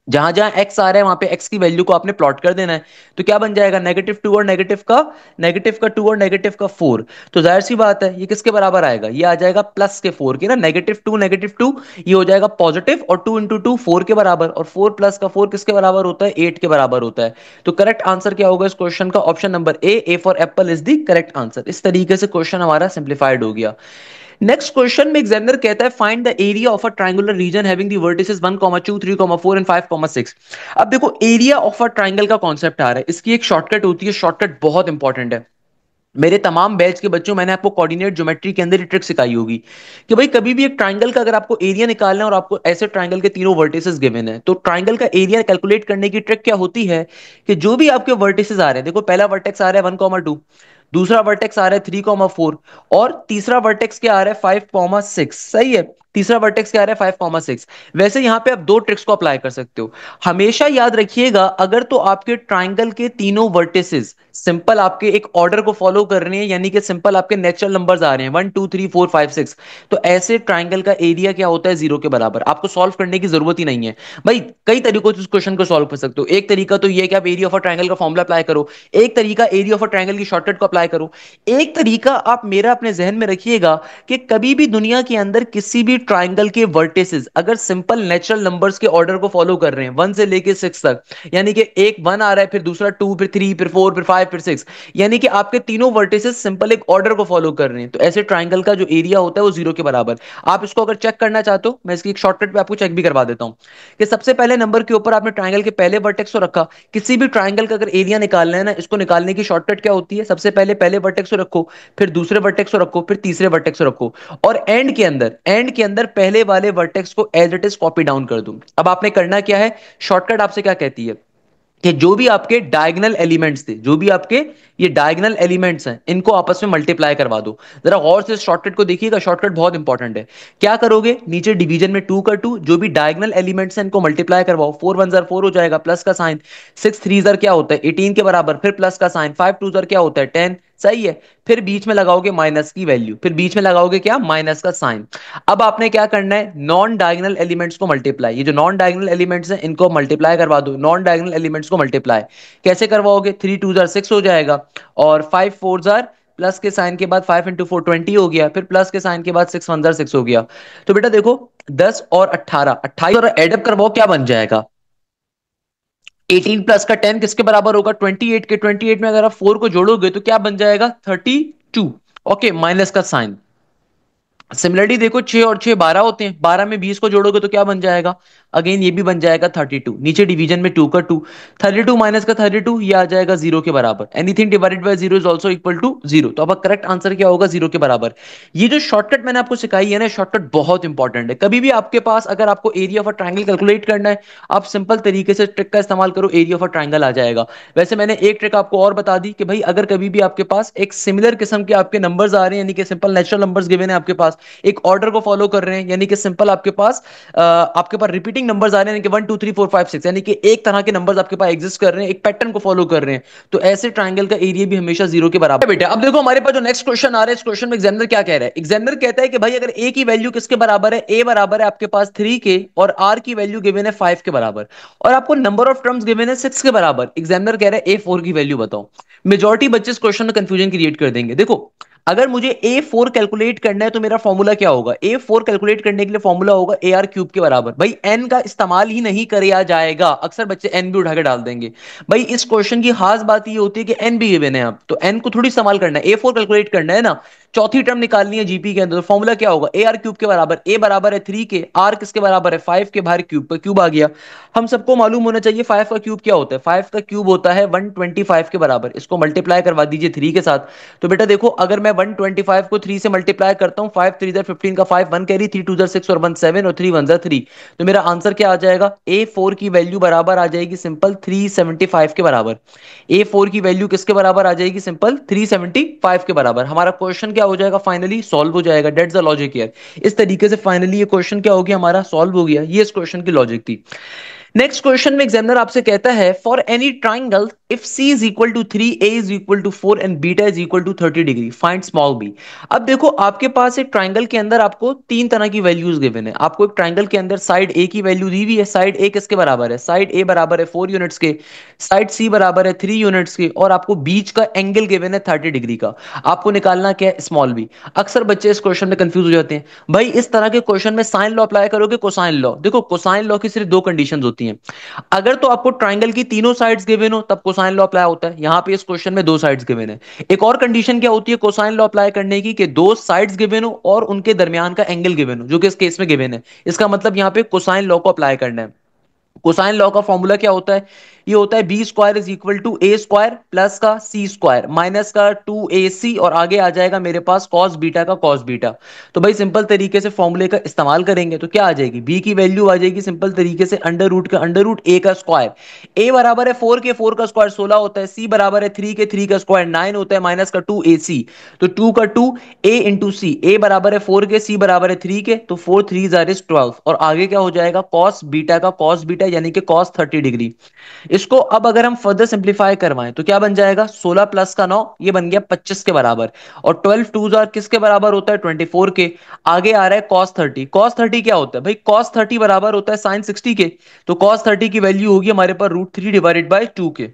जहां जहां एक्स आ रहा है वहां पे एक्स की वैल्यू को आपने प्लॉट कर देना है। तो क्या बन जाएगा, नेगेटिव 2 और नेगेटिव का 2 और नेगेटिव का 4। तो जाहिर सी बात है ये किसके बराबर आएगा, ये आ जाएगा प्लस के 4 के ना, नेगेटिव टू ये हो जाएगा पॉजिटिव, और 2 इंटू 2 4 के बराबर, और 4 प्लस का 4 किसके बराबर होता है, 8 के बराबर होता है। तो करेक्ट आंसर क्या होगा इस क्वेश्चन का, option number A for Apple is the correct answer. इस तरीके से क्वेश्चन हमारा सिंप्लीफाइड हो गया। नेक्स्ट क्वेश्चन में एग्जामिनर कहता है find the area of a triangular region having the vertices 1, 2, 3, 4 and 5, 6। अब देखो एरिया ऑफ अ ट्रायंगल का कॉन्सेप्ट आ रहा है, इसकी एक शॉर्टकट होती है, शॉर्टकट बहुत इंपॉर्टेंट है। मेरे तमाम बैच के बच्चों, मैंने आपको कोऑर्डिनेट ज्योमेट्री के अंदर ये ट्रिक सिखाई होगी कि भाई कभी भी एक ट्रायंगल का अगर आपको एरिया निकालना है और आपको ऐसे ट्रायंगल के तीनों वर्टिसेस गिवन है, तो ट्रायंगल का एरिया कैलकुलेट करने की ट्रिक क्या होती है कि जो भी आपके वर्टिसेस आ रहे हैं, देखो पहला वर्टेक्स आ रहा है 1, 2, दूसरा वर्टेक्स आ रहा है 3, 4 और तीसरा वर्टेक्स क्या आ रहा है 5, 6। सही है, तीसरा वर्टेक्स क्या आ रहा है 5, 6। वैसे यहां पे आप दो ट्रिक्स को अप्लाई कर सकते हो। हमेशा याद रखिएगा अगर तो आपके ट्राइंगल के तीनों वर्टिसेस सिंपल आपके एक ऑर्डर को फॉलो कर रहे हैं, यानी कि सिंपल आपके नेचुरल नंबर्स आ रहे हैं 1, 2, 3, 4, 5, 6, तो ऐसे ट्राइंगल का एरिया क्या होता है, जीरो के बराबर। आपको सॉल्व करने की जरूरत ही नहीं है भाई। कई तरीकों से इस क्वेश्चन को सॉल्व कर सकते हो। एक तरीका तो ये है कि आप एरिया ऑफ अ ट्राइंगल का फॉर्मूला अप्लाई करो, एक तरीका एरिया ऑफ अ ट्राइंगल की शॉर्टकट को अप्लाई करो, एक तरीका आप मेरा अपने जहन में रखिएगा कि कभी भी दुनिया के अंदर किसी भी ट्राइंगल के वर्टिसेस अगर सिंपल नेचुरल नंबर्स के ऑर्डर को फॉलो कर रहे हैं 1 से लेके 6 तक, यानी कि एक 1 आ रहा है, फिर दूसरा 2, फिर 3, फिर 4, फिर 5, फिर 6, यानी कि आपके तीनों वर्टिसेस सिंपल एक ऑर्डर को फॉलो कर रहे हैं, तो ऐसे ट्राइंगल का जो एरिया होता है वो 0 के बराबर। आप इसको अगर चेक करना चाहते हो, मैं इसकी एक शॉर्टकट पे आपको चेक भी करवा देता हूं कि सबसे पहले नंबर के ऊपर आपने ट्राइंगल के पहले वर्टेक्स को रखा। किसी भी ट्राइंगल का अगर एरिया निकालना है ना, इसको निकालने की शॉर्टकट क्या होती है, सबसे पहले पहले वर्टेक्स को रखो, फिर दूसरे वर्टेक्स को रखो, फिर तीसरे वर्टेक्स को रखो, और एंड के अंदर पहले वाले वर्टेक्स को as it is copy down कर दूं। अब आपने करना क्या है, शॉर्टकट आपसे क्या कहती है कि जो भी आपके डायगोनल एलिमेंट्स थे, जो भी आपके ये डायगोनल एलिमेंट्स हैं, इनको आपस में मल्टीप्लाई करवा दो। जरा गौर से शॉर्टकट को देखिएगा, शॉर्टकट बहुत इंपॉर्टेंट है। क्या करोगे, नीचे डिवीजन में 2 का 2, जो भी डायगोनल एलिमेंट्स हैं इनको मल्टीप्लाई करवाओ। 4 1 4 हो जाएगा, प्लस का साइन। 6 3 क्या होता है, 18 के बराबर, फिर प्लस का साइन। 5 2 क्या होता है, 10, सही है। फिर बीच में लगाओगे माइनस की वैल्यू, फिर बीच में लगाओगे क्या, माइनस का साइन। अब आपने क्या करना है, नॉन डायगोनल एलिमेंट्स को मल्टीप्लाई, ये जो नॉन डायगोनल एलिमेंट्स हैं इनको मल्टीप्लाई करवा दो। नॉन डायगोनल एलिमेंट्स को मल्टीप्लाई कैसे करवाओगे, 3 2 6 हो जाएगा, और 5 4 प्लस के साइन के बाद 5 इंटू 4 20 हो गया, फिर प्लस के साइन के बाद 6 1 6 हो गया। तो बेटा देखो 10 और 18, 28 और एडअप करवाओ, क्या बन जाएगा, 18 प्लस का 10 किसके बराबर होगा, 28 के। 28 में अगर आप 4 को जोड़ोगे तो क्या बन जाएगा, 32। ओके, माइनस का साइन। सिमिलरली देखो 6 और 6 12 होते हैं, 12 में 20 को जोड़ोगे तो क्या बन जाएगा, अगेन ये भी बन जाएगा 32। नीचे डिवीजन में 2 का 2, 32 माइनस का 32, ये आ जाएगा 0 के बराबर। Anything divided by 0 is also equal to 0। तो अब करेक्ट आंसर क्या होगा, 0 के बराबर। ये जो शॉर्टकट मैंने आपको सिखाई है ना, शॉर्टकट बहुत इंपॉर्टेंट है। कभी भी आपके पास अगर आपको area of a triangle calculate करना है, आप सिंपल तरीके से ट्रिक का इस्तेमाल करो, एरिया ऑफ अ ट्राइंगल आ जाएगा। वैसे मैंने एक ट्रिक आपको और बता दी कि भाई अगर कभी भी आपके पास एक सिमिलर किस्म के आपके नंबर्स आ रहे हैं, यानी कि सिंपल नेचुरल नंबर्स गिवन है आपके पास, एक ऑर्डर को फॉलो कर रहे हैं, यानी कि सिंपल आपके पास रिपीटिंग नंबर्स आ रहे हैं, यानी कि 1 2 3 4 5 6, यानी कि एक तरह के नंबर्स आपके पास एग्जिस्ट कर रहे हैं, एक पैटर्न को फॉलो कर रहे हैं, तो ऐसे ट्राइंगल का एरिया भी हमेशा 0 के बराबर है। बेटा अब देखो हमारे पास जो नेक्स्ट क्वेश्चन आ रहा है, इस क्वेश्चन में एग्जामिनर क्या कह रहा है, एग्जामिनर कहता है कि भाई अगर ए की वैल्यू किसके बराबर है, ए बराबर है आपके पास 3 के, और आर की वैल्यू गिवन है 5 के बराबर, और आपको नंबर ऑफ टर्म्स गिवन है 6 के बराबर। एग्जामिनर कह रहा है ए 4 की वैल्यू बताओ। मेजॉरिटी बच्चे इस क्वेश्चन में कंफ्यूजन क्रिएट कर देंगे। देखो अगर मुझे A4 कैलकुलेट करना है तो मेरा फॉर्मूला क्या होगा, A4 कैलकुलेट करने के लिए फॉर्मूला होगा AR क्यूब के बराबर। भाई n का इस्तेमाल ही नहीं किया जाएगा, अक्सर बच्चे n भी उठा के डाल देंगे। भाई इस क्वेश्चन की खास बात ये होती है कि n भी गिवन है, आप तो n को थोड़ी इस्तेमाल करना है, A4 कैलकुलेट करना है ना, चौथी टर्म निकालनी है जीपी के अंदर। तो फॉर्मूला क्या होगा, AR क्यूब के बराबर, A बराबर है 3 के, R किसके बराबर है 5 के, बाहर क्यूब का क्यूब आ गया। हम सबको मालूम होना चाहिए 5 का क्यूब क्या होता है, 5 का क्यूब होता है 125 के बराबर। इसको मल्टीप्लाई करवा दीजिए 3 के साथ। तो बेटा देखो अगर मैं 125 को 3 से मल्टीप्लाई करता हूं, 5 3 15 का 5 1 कैरी, 3 2 6 और 1 7 और 3 1 3, तो मेरा आंसर क्या आ जाएगा, A4 की वैल्यू बराबर आ जाएगी सिंपल 375 के बराबर। A4 की वैल्यू किसके बराबर आ जाएगी, सिंपल 375 के बराबर। हमारा क्वेश्चन क्या हो जाएगा, फाइनली सॉल्व हो जाएगा। That's the logic here. इस तरीके से फाइनली ये क्वेश्चन क्या हो गया, हमारा सॉल्व हो गया। ये इस क्वेश्चन की लॉजिक थी। नेक्स्ट क्वेश्चन में एग्जामिनर आपसे कहता है for any triangle if C is equal to 3, A is equal to 4 and beta is equal to 30 degree, find small B. अब देखो आपके पास एक ट्राइंगल के अंदर आपको तीन तरह की वैल्यूज गिवन है। आपको एक ट्राइंगल के अंदर साइड ए की वैल्यू दी हुई है, साइड ए किसके बराबर है, साइड ए बराबर है 4 यूनिट्स के, साइड सी बराबर है 3 यूनिट्स के, और आपको बीच का एंगल गिवन है 30 डिग्री का। आपको निकालना क्या है, स्मॉल बी। अक्सर बच्चे इस क्वेश्चन में कंफ्यूज हो जाते हैं, भाई इस तरह के क्वेश्चन में साइन लॉ अप्लाई करोगे कोसाइन लॉ। देखो कोसाइन लॉ की सिर्फ दो कंडीशंस होती हैं, अगर तो आपको ट्राइंगल की तीनों साइड्स गिवन हो तब कोसाइन लॉ अप्लाई होता है। यहां पे इस क्वेश्चन में दो साइड्स गिवन है। एक और कंडीशन क्या होती है कोसाइन लॉ अप्लाई करने की, कि दो साइड्स गिवन हो और उनके दरमियान का एंगल गिवन हो, जो कि इस केस में गिवन है। इसका मतलब यहां पे कोसाइन लॉ को अप्लाई करना है। कोसाइन लॉ का फॉर्मूला क्या होता है, ये होता है B square is equal to A square plus का सी स्क्वायर माइनस का 2ac, और आगे आ जाएगा मेरे पास कॉस बीटा का कॉस बीटा। तो भाई सिंपल तरीके से फॉर्मूले का इस्तेमाल करेंगे तो क्या आ जाएगी, बी की वैल्यू आ जाएगी सिंपल तरीके से अंडर रूट का अंडर रूट ए का स्क्वायर। ए बराबर है 4 के, 4 का स्क्वायर 16 होता है, सी बराबर है 3 के, 3 का स्क्वायर 9 होता है, माइनस का 2ac, तो 2 का 2 ए इंटू सी, ए बराबर है 4 के, सी बराबर है 3 के, तो 4 3 जार इज 12, और आगे क्या हो जाएगा कॉस बीटा का कॉस बीटा, यानी कि कॉस 30 डिग्री। इसको अब अगर हम फर्दर सिंप्लीफाई करवाएं तो क्या बन जाएगा, 16 प्लस का 9, ये बन गया 25 के बराबर, और 12 टू जार किसके बराबर होता है 24 के। आगे आ रहा है cos 30, cos 30 क्या होता है भाई, cos 30 बराबर होता है sin 60 के, तो cos 30 की वैल्यू होगी हमारे पास √3 डिवाइडेड बाय 2 के।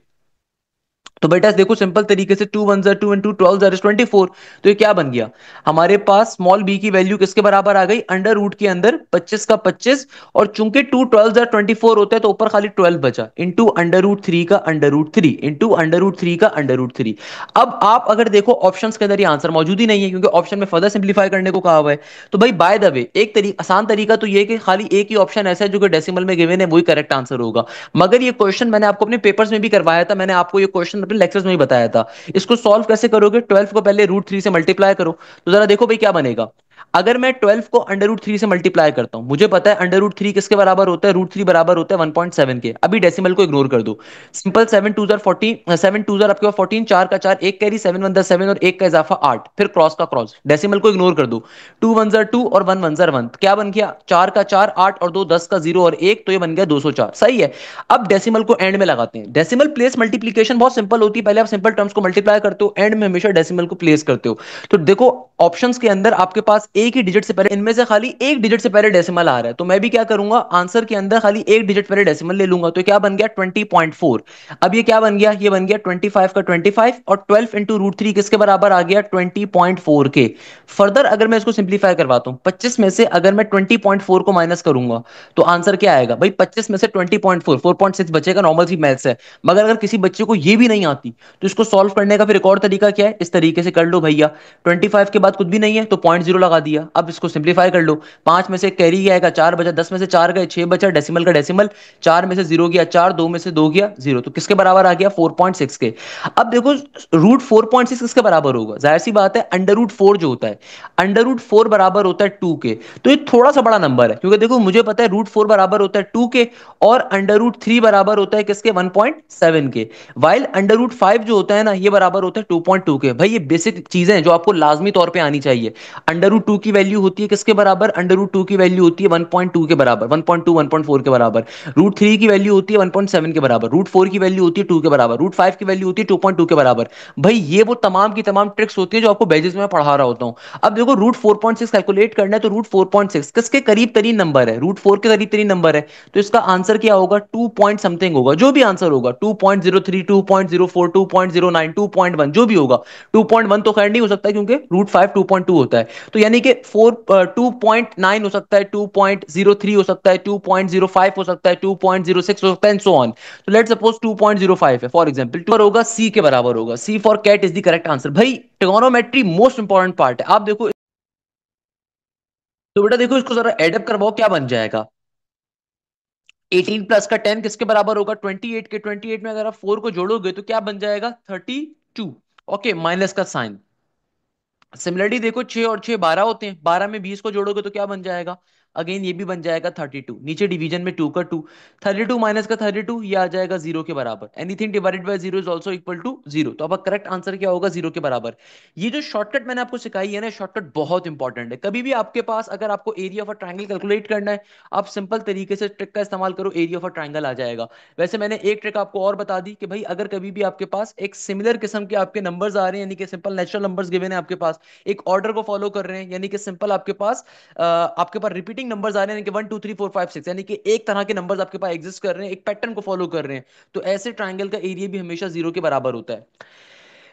तो बेटा देखो सिंपल तरीके से 2 1 2 2 12 24। तो ये क्या बन गया हमारे पास स्मॉल बी की वैल्यू किसके बराबर आ गई अंडर रूट के अंदर 25 का 25। और चूंकि 2 12 24 होता है तो ऊपर खाली 12 बचा इंटू अंडर रूट 3 का under root 3 into under root 3 का अंडर रूट 3। अब आप अगर देखो ऑप्शंस के अंदर ये आंसर मौजूद ही नहीं है क्योंकि ऑप्शन में फर्दर सिंप्लीफाई करने को कहा हुआ है। तो भाई बाय द वे एक तरीका आसान तरीका तो ये है कि खाली एक ही ऑप्शन ऐसा है जो कि डेसिमल में गिवन है वही करेक्ट आंसर होगा। मगर ये क्वेश्चन मैंने आपको अपने पेपर्स में भी करवाया था मैंने आपको ये क्वेश्चन अपने लेक्चर्स में भी बताया था। इसको सॉल्व कैसे करोगे 12 को पहले रूट 3 से मल्टीप्लाई करो। तो जरा देखो भाई क्या बनेगा। अगर मैं 12 को अंडर रूट 3 से मल्टीप्लाई करता हूं मुझे पता है अंडर रूट 3 किसके बराबर होता है रूट 3 बराबर होता है 1.7 के। अभी डेसिमल को इग्नोर कर दो। सिंपल 7 2 14 7 2 आपके पास 14 4 का 4 एक कैरी 7 1 7 और एक का इजाफा 8 फिर क्रॉस का क्रॉस डेसिमल को इग्नोर कर दो। 2 1 2 और 1 1 1 क्या बन गया 4 का 4 8 और 2 10 का 0 और 1 तो ये बन गया 204 सही है। अब डेसिमल को एंड में लगाते हैं। डेसिमल प्लेस मल्टीप्लीकेशन बहुत सिंपल होती है पहले आप सिंपल टर्म्स को मल्टीप्लाई करते हो एंड में हमेशा डेसिमल को प्लेस करते हो। तो देखो ऑप्शंस के अंदर आपके पास एक ही डिजिट से पहले इनमें से खाली एक डिजिट से पहले डेसिमल आ रहा है तो मैं भी क्या करूंगा आंसर के अंदर खाली एक डिजिट पहले डेसिमल ले लूंगा। तो क्या बन गया 20.4। अब ये क्या बन गया ये बन गया 25 का 25 और 12 इंटू रूट 3 किसके बराबर आ गया 20.4 के। फर्दर अगर मैं इसको सिंप्लीफाई करवाता हूं 25 में से अगर मैं 20.4 को माइनस करूंगा तो आंसर क्या आएगा भाई 25 में से 20.4 4.6 बचेगा नॉर्मल सी मैथ्स है। मगर अगर किसी बच्चे को ये भी नहीं आती तो इसको सॉल्व करने का फिर एक और तरीका क्या है इस तरीके से कर लो भैया। 25 के बाद कुछ भी नहीं है तो 0.0 लगा दिया। अब इसको सिंप्लीफाई कर लो 5 में से कैरी आएगा 4 बचा 10 में से 4 गए 6 बचा डेसिमल का डेसिमल 4 में से 0 गया 4 2 में से 2 गया 0 तो किसके बराबर आ गया 4.6 के। अब देखो रूट 4.6 किसके बराबर होगा जाहिर सी बात है अंडर रूट 4 जो होता है अंडर रूट 4 बराबर होता है 2 के। तो ये थोड़ा सा बड़ा नंबर है क्योंकि देखो मुझे पता है रूट 4 बराबर होता है 2 के और अंडर रूट 3 बराबर होता है किसके 1.7 के। वाइल अंडर रूट 5 जो होता है ना ये बराबर होता है 2.2 के। भाई ये बेसिक चीजें हैं जो आपको लाजमी तौर पे आनी चाहिए। अंडर रूट 2 की वैल्यू होती है किसके बराबर अंडर रूट 2 की वैल्यू होती है 1.2 के बराबर 1.2 1.4 के बराबर। रूट 3 की वैल्यू होती है 1.7 के बराबर रूट 4 की वैल्यू होती है 2 के बराबर रूट 5 की वैल्यू होती है 2.2 के बराबर। भाई ये वो तमाम की तमाम ट्रिक्स होती है जो आपको बेसिस में पढ़ा रहा होता हूं। अब देखो रूट 4.6 कैलकुलेट करना है तो रूट 4.6 किसके करीब तरीन नंबर है रूट 4 के करीब तरीन नंबर है। तो इसका आंसर क्या होगा 2 पॉइंट समथिंग होगा जो भी आंसर होगा 2.03 2.04 2.09 2.1 जो भी होगा। 2.1 तो खैर नहीं हो सकता क्योंकि रूट 5 2.2 होता है। तो यानी कि 2.9 हो सकता है 2.03 हो सकता है 2.05 हो सकता है 2.06 हो सकता है एंड सो ऑन। तो लेट्स सपोज 2.05 है फॉर एग्जांपल 2 होगा सी के बराबर होगा C for cat is the correct answer. भाई ट्रिगोनोमेट्री मोस्ट इंपॉर्टेंट पार्ट है आप देखो। तो बेटा देखो इसको जरा एडअप करवाओ क्या बन जाएगा 18 प्लस का 10 किसके बराबर होगा 28 के 28 में अगर आप 4 को जोड़ोगे तो क्या बन जाएगा 32। ओके माइनस का साइन। सिमिलरली देखो 6 और 6 12 होते हैं 12 में 20 को जोड़ोगे तो क्या बन जाएगा अगेन ये भी बन जाएगा 32 नीचे डिवीजन में 2 का 2। 32 माइनस का 32 ये आ जाएगा 0 के बराबर anything divided by 0 is also equal to 0। तो अब करेक्ट आंसर क्या होगा 0 के बराबर। ये जो शॉर्टकट मैंने आपको सिखाई है ना शॉर्टकट बहुत इंपॉर्टेंट है। कभी भी आपके पास अगर आपको area of a triangle calculate करना है आप सिंपल तरीके से ट्रिक का इस्तेमाल करो एरिया ऑफ अ ट्रायंगल आ जाएगा। वैसे मैंने एक ट्रिक आपको और बता दी कि भाई अगर कभी भी आपके पास एक सिमिलर किस्म के आपके नंबर्स आ रहे हैं यानी कि सिंपल नेचुरल नंबर्स गिवन है आपके पास एक ऑर्डर को फॉलो कर रहे हैं यानी कि सिंपल आपके पास रिपीटिंग नंबर्स आ रहे हैं यानी कि 1 2 3 4 5 6 यानी कि एक तरह के नंबर्स आपके पास एग्जिस्ट कर रहे हैं एक पैटर्न को फॉलो कर रहे हैं। तो ऐसे ट्राइंगल का एरिया भी हमेशा 0 के बराबर होता है।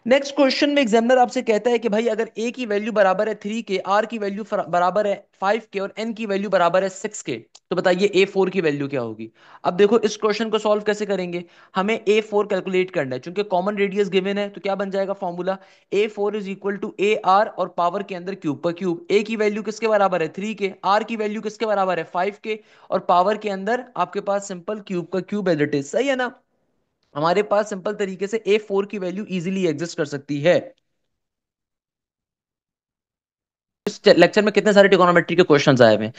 नेक्स्ट क्वेश्चन में एग्जामिनर आपसे कहता है कि भाई अगर a की वैल्यू बराबर है 3 के r की वैल्यू बराबर है 5 के और n की वैल्यू बराबर है 6 के तो बताइए a4 की वैल्यू क्या होगी। अब देखो इस क्वेश्चन को सॉल्व कैसे करेंगे हमें a4 कैलकुलेट करना है क्योंकि कॉमन रेडियस गिवन है तो क्या बन जाएगा formula a4 is equal to A R और पावर के अंदर क्यूब पर क्यूब a की वैल्यू किसके बराबर है 3 के r की वैल्यू किसके बराबर है 5 के और पावर के अंदर आपके पास सिंपल क्यूब का क्यूब एज इट इज सही है ना। हमारे पास सिंपल तरीके से a4 की वैल्यू इजीली एग्जिस्ट कर सकती है। इस लेक्चर में कितने सारे ट्रिगोनोमेट्री के क्वेश्चंस आए हुए हैं।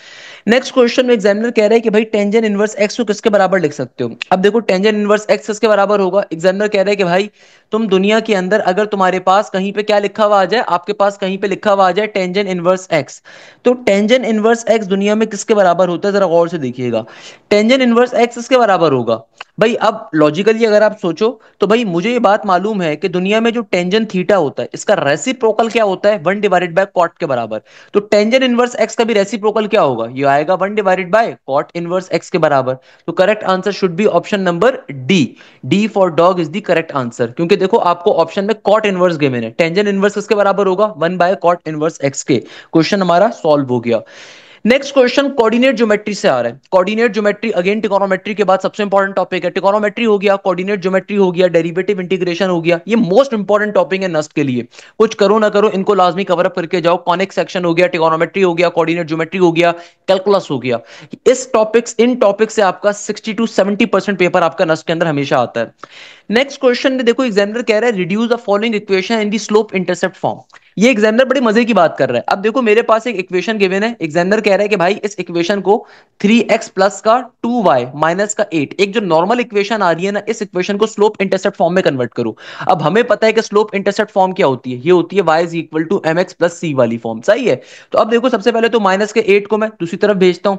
नेक्स्ट क्वेश्चन में एग्जामिनर कह रहा है कि भाई टेंजेंट इनवर्स एक्स को किसके बराबर लिख सकते हो। अब देखो टेंजेंट इनवर्स एक्स किसके बराबर होगा एग्जामिनर कह रहा है कि भाई तुम दुनिया के अंदर अगर तुम्हारे पास कहीं पे क्या लिखा हुआ आ जाए आपके पास कहीं पे लिखा हुआ आ जाए टेंजेंट इनवर्स एक्स। तो टेंजेंट इनवर्स एक्स दुनिया में किसके बराबर होता है जरा गौर से देखिएगा। टेंजेंट इनवर्स एक्स किसके बराबर होगा भाई। अब लॉजिकली अगर आप सोचो तो भाई मुझे ये बात मालूम है कि दुनिया में जो टेंजेंट थीटा होता है इसका रेसिप्रोकल क्या होता है 1 डिवाइडेड बाय कॉट के बराबर। तो टेंजेंट इनवर्स एक्स का भी रेसिप्रोकल क्या होगा, ये आएगा 1 divided by cot inverse x के बराबर। तो correct answer should be option number D. D for dog is the correct answer, क्योंकि देखो आपको ऑप्शन में कॉट इनवर्स गिवन है, टेंजेंट इनवर्स किसके बराबर होगा, 1 बाय कॉट इनवर्स एक्स के। क्वेश्चन हमारा सॉल्व हो गया। नेक्स्ट क्वेश्चन कोऑर्डिनेट ज्योमेट्री से आ रहा है। कोऑर्डिनेट ज्योमेट्री अगेन ट्रिगोनोमेट्री के बाद सबसे इंपॉर्टेंट टॉपिक है। ट्रिगोनोमेट्री हो गया, कोऑर्डिनेट ज्योमेट्री हो गया, डेरिवेटिव इंटीग्रेशन हो गया। ये मोस्ट इंपॉर्टेंट टॉपिक है नस्ट के लिए, कुछ करो ना करो इनको लाजमी कवर अप करके जाओ। कॉनिक सेक्शन हो गया, ट्रिगोनोमेट्री हो गया, कोऑर्डिनेट ज्योमेट्री हो गया, कैलकुलस हो गया। इन टॉपिक से आपका 60 to 70% पेपर आपका नस्ट के अंदर हमेशा आता है। नेक्स्ट क्वेश्चन में देखो एग्जामिनर कह रहा है reduce the following equation in the slope intercept form. ये एग्जामिनर बड़ी मजे की बात कर रहा है। अब देखो मेरे पास एक इक्वेशन गिवन है, एग्जामिनर कह रहा है कि भाई इस इक्वेशन को 3x प्लस का 2y माइनस का 8, एक जो नॉर्मल इक्वेशन आ रही है ना, इस इक्वेशन को स्लोप इंटरसेप्ट फॉर्म में कन्वर्ट करो। अब हमें पता है कि स्लोप इंटरसेप्ट फॉर्म क्या होती है, ये होती है y is equal to mx plus c वाली फॉर्म, सही है। तो अब देखो सबसे पहले तो माइनस के 8 को मैं दूसरी तरफ भेजता हूं,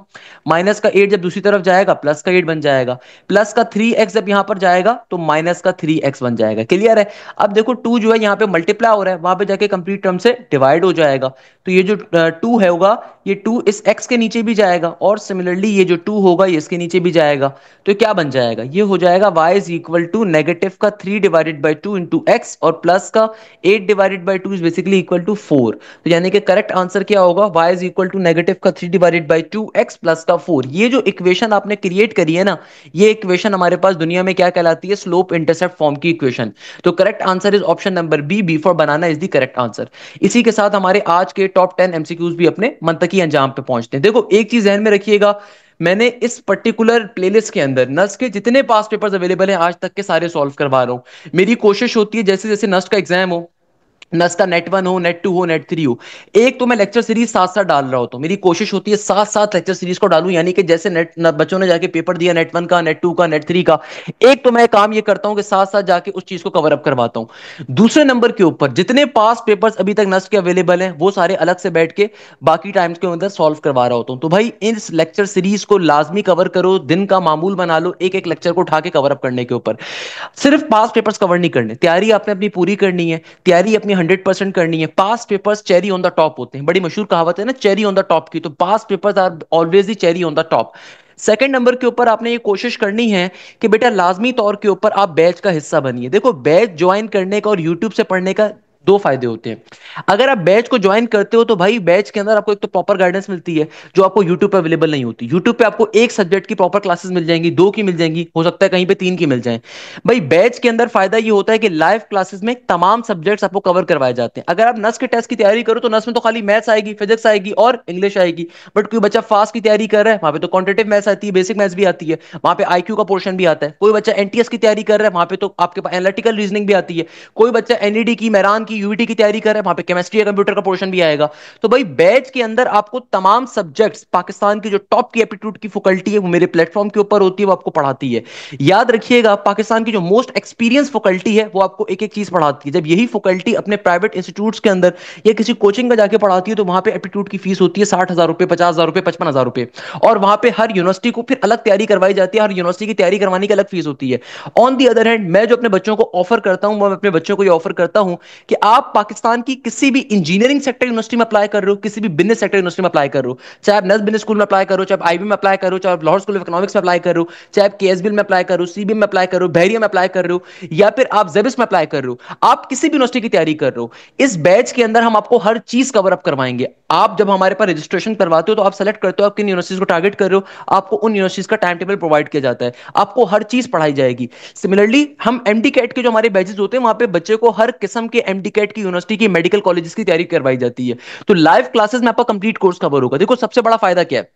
माइनस का 8 जब दूसरी तरफ जाएगा प्लस का 8 बन जाएगा, प्लस का 3x जब यहां पर जाएगा तो माइनस का 3x बन जाएगा। क्लियर है। अब देखो 2 जो है यहां पे मल्टीप्लाई हो रहा है, वहां पे जाके कंप्लीट टर्म से डिवाइड हो जाएगा। तो ये जो 2 है होगा, ये 2 इस x के नीचे भी जाएगा, और सिमिलरली ये जो 2 होगा ये इसके नीचे भी जाएगा। तो क्या बन जाएगा, ये हो जाएगा y is equal to negative का 3 डिवाइडेड बाई 2 इंटू एक्स, और प्लस का 8 divided by 2 is basically equal to 4। तो यानी कि करेक्ट आंसर क्या होगा, y is equal to negative का 3 डिवाइडेड बाई 2 एक्स प्लस का 4। ये जो इक्वेशन आपने क्रिएट करी है ना, ये इक्वेशन हमारे पास दुनिया में क्या कहलाती है, स्लोप इंटरसेप्ट फॉर्म की इक्वेशन। तो correct answer is option number B for banana is the correct answer. इसी के साथ हमारे आज के टॉप 10 एमसीक्यूज भी अपने मंतकी अंजाम पे पहुंचते हैं। देखो एक चीज ध्यान में रखिएगा, मैंने इस पर्टिकुलर प्लेलिस्ट के अंदर नस्ट के जितने पास पेपर्स अवेलेबल हैं आज तक के सारे सॉल्व करवा रहा हूं। मेरी कोशिश होती है जैसे जैसे नस्ट का एग्जाम हो, नस का नेट 1 हो, नेट 2 हो, नेट 3 हो, एक तो मैं लेक्चर सीरीज साथ साथ डाल रहा होता हूं। मेरी कोशिश होती है साथ साथ लेक्चर सीरीज को डालूं, यानी कि जैसे बच्चों ने जाके पेपर दिया नेट 1 का, नेट 2 का, नेट 3 का, एक तो मैं काम ये करता हूं कि साथ साथ जाके उस चीज को कवर अप करवाता हूं। दूसरे नंबर के ऊपर जितने पास पेपर्स अभी तक नस्ट के अवेलेबल हैं वो सारे अलग से बैठ के बाकी टाइम्स के अंदर सॉल्व करवा रहा होता हूं। तो भाई इस लेक्चर सीरीज को लाजमी कवर करो, दिन का मामूल बना लो एक एक लेक्चर को उठा के कवर अप करने के ऊपर। सिर्फ पास पेपर्स कवर नहीं करने, तैयारी आपने अपनी पूरी करनी है, तैयारी अपनी 100% करनी है। Past papers cherry on the top होते हैं, बड़ी मशहूर कहावत है ना चेरी ऑन द टॉप की, तो past papers are always the cherry on the top. Second number के ऊपर आपने ये कोशिश करनी है कि बेटा लाजमी तौर के ऊपर आप बैच का हिस्सा बनिए। देखो बैच ज्वाइन करने का और यूट्यूब से पढ़ने का दो फायदे होते हैं। अगर आप बैच को ज्वाइन करते हो तो भाई बैच के अंदर आपको एक तो प्रॉपर गाइडेंस मिलती है जो आपको यूट्यूब पे अवेलेबल नहीं होती। यूट्यूब पे आपको एक सब्जेक्ट की प्रॉपर क्लासेस मिल जाएंगी, दो की मिल जाएंगी, हो सकता है कहीं पे तीन की मिल जाए। भाई बैच के अंदर फायदा ये होता है कि लाइव क्लासेस में तमाम सब्जेक्ट्स आपको कवर करवाए जाते हैं। अगर आप नस के टेस्ट की तैयारी करो तो नस में तो खाली मैथ्स आएगी, फिजिक्स आएगी और इंग्लिश आएगी। बट कोई बच्चा फास्ट की तैयारी कर रहा है, वहां पे तो क्वांटिटेटिव मैथ्स आती है, बेसिक मैथ्स भी आती है, वहां पे आईक्यू का पोर्शन भी आता है। कोई बच्चा एनटीएस की तैयारी कर रहा है, वहां पे तो आपके पास एनालिटिकल रीजनिंग भी आती है। कोई बच्चा एनईडी की, मेरान की, यूईटी की तैयारी कर रहा है, वहां पे केमिस्ट्री या कंप्यूटर का पोर्शन भी आएगा। तो भाई बैच के अंदर आपको तमाम सब्जेक्ट्स पाकिस्तान की जो टॉप की एप्टीट्यूड की फैकल्टी है वो मेरे प्लेटफॉर्म के ऊपर होती है, वो आपको पढ़ाती है। याद रखिएगा पाकिस्तान की जो मोस्ट एक्सपीरियंस फैकल्टी है वो आपको एक एक चीज पढ़ाती है। जब यही फैकल्टी अपने प्राइवेट इंस्टीट्यूट्स के अंदर या किसी कोचिंग में जाके पढ़ाती है तो वहां पे एप्टीट्यूड की फीस होती है 60,000 रुपए, 50,000 रुपए, 55,000 रुपए। और वहां पे हर यूनिवर्सिटी को फिर अलग तैयारी करवाई जाती है, हर यूनिवर्सिटी की तैयारी करवाने की अलग फीस होती है। ऑन दी अदर हैंड मैं जो अपने बच्चों को ऑफर करता हूं, मैं अपने बच्चों को ये ऑफर करता हूं कि आप पाकिस्तान की किसी भी इंजीनियरिंग सेक्टर यूनिवर्सिटी में अप्लाई कर रहे हो, किसी भी बिजनेस सेक्टर यूनिवर्सिटी में अप्लाई कर रहे हो, चाहे आप नस बिजनेस स्कूल में अप्लाई करो, चाहे आप आईबी में अप्लाई करो, चाहे आप लाहौर स्कूल ऑफ इकोनॉमिक्स में अप्लाई कर रहे हो, चाहे आप केएसबीएल में अप्लाई करो, सीबीएम में अप्लाई करो, बहरिया में अप्लाई कर रहे हो, या फिर आप जेबिस में अप्लाई कर रहे हो, आप किसी भी यूनिवर्सिटी की तैयारी कर रहे हो, इस बैच के अंदर हम आपको हर चीज कवर अप करवाएंगे। आप जब हमारे पास रजिस्ट्रेशन करवाते हो तो आप सेलेक्ट करते हो आप किन यूनिवर्सिटीज को टारगेट कर रहे हो, आपको उन यूनिवर्सिटीज का टाइम टेबल प्रोवाइड किया जाता है, आपको हर चीज पढ़ाई जाएगी। सिमिलरली हम एमडी कैट के जो हमारे बैचेस होते हैं वहां पे बच्चे को हर किस्म के एमडी कैट की यूनिवर्सिटी की मेडिकल कॉलेजेस की तैयारी करवाई जाती है। तो लाइव क्लासेस में आपका कंप्लीट कोर्स कवर होगा। देखो सबसे बड़ा फायदा क्या है,